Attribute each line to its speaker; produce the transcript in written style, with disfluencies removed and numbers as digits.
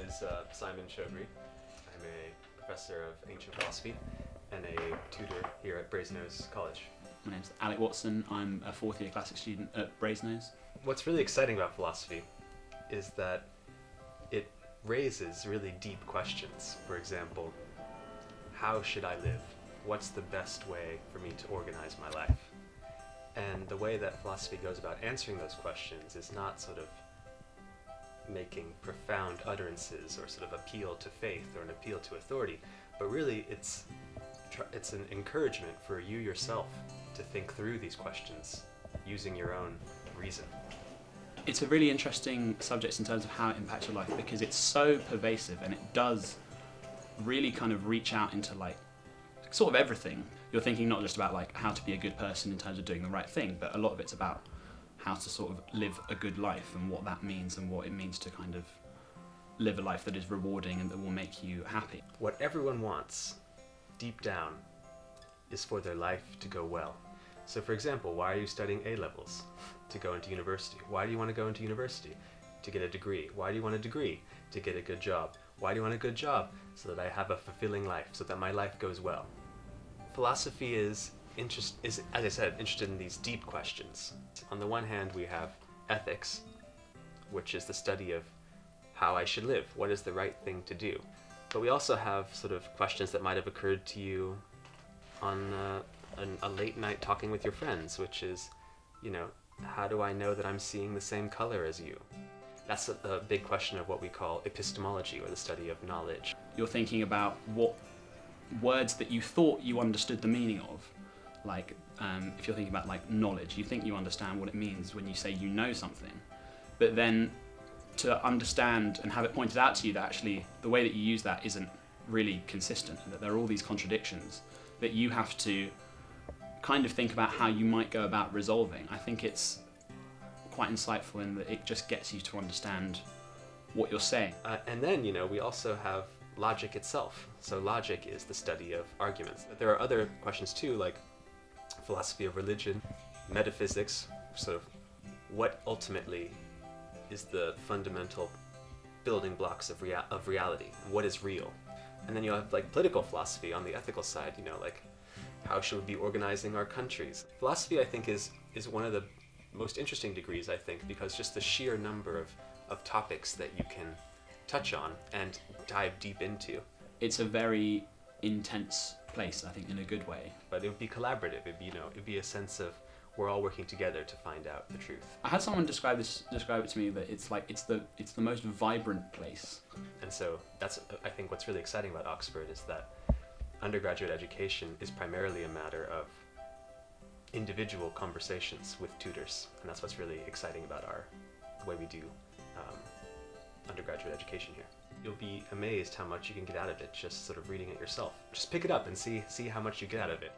Speaker 1: is Simon Shogry. I'm a professor of ancient philosophy and a tutor here at Brasenose College.
Speaker 2: My name's Alec Watson. I'm a fourth year classics student at Brasenose.
Speaker 1: What's really exciting about philosophy is that it raises really deep questions. For example, how should I live? What's the best way for me to organize my life? And the way that philosophy goes about answering those questions is not sort of making profound utterances or sort of appeal to faith or an appeal to authority, but really it's an encouragement for you yourself to think through these questions using your own reason.
Speaker 2: It's a really interesting subject in terms of how it impacts your life because it's so pervasive and it does really kind of reach out into like sort of everything. You're thinking not just about like how to be a good person in terms of doing the right thing, but a lot of it's about how to sort of live a good life and what that means and what it means to kind of live a life that is rewarding and that will make you happy.
Speaker 1: What everyone wants, deep down, is for their life to go well. So for example, why are you studying A-levels? To go into university. Why do you want to go into university? To get a degree. Why do you want a degree? To get a good job. Why do you want a good job? So that I have a fulfilling life, so that my life goes well. Philosophy is, as I said, interested in these deep questions. On the one hand, we have ethics, which is the study of how I should live, what is the right thing to do. But we also have sort of questions that might have occurred to you on a late night talking with your friends, which is, you know, how do I know that I'm seeing the same color as you? That's a big question of what we call epistemology, or the study of knowledge.
Speaker 2: You're thinking about what words that you thought you understood the meaning of. Like, if you're thinking about like knowledge, you think you understand what it means when you say you know something. But then to understand and have it pointed out to you that actually the way that you use that isn't really consistent, and that there are all these contradictions that you have to kind of think about how you might go about resolving. I think it's quite insightful in that it just gets you to understand what you're saying.
Speaker 1: And then, you know, we also have logic itself. So logic is the study of arguments. There are other questions too, like philosophy of religion, metaphysics, sort of what ultimately is the fundamental building blocks of reality, what is real. And then you have like political philosophy on the ethical side, you know, like how should we be organizing our countries? Philosophy, I think, is one of the most interesting degrees, I think, because just the sheer number of topics that you can touch on and dive deep into.
Speaker 2: It's a very intense place, I think, in a good way.
Speaker 1: But it would be collaborative. It'd be a sense of we're all working together to find out the truth.
Speaker 2: I had someone describe it to me that it's like it's the most vibrant place.
Speaker 1: And so that's, I think, what's really exciting about Oxford is that undergraduate education is primarily a matter of individual conversations with tutors, and that's what's really exciting about the way we do undergraduate education here. You'll be amazed how much you can get out of it just sort of reading it yourself. Just pick it up and see how much you get out of it.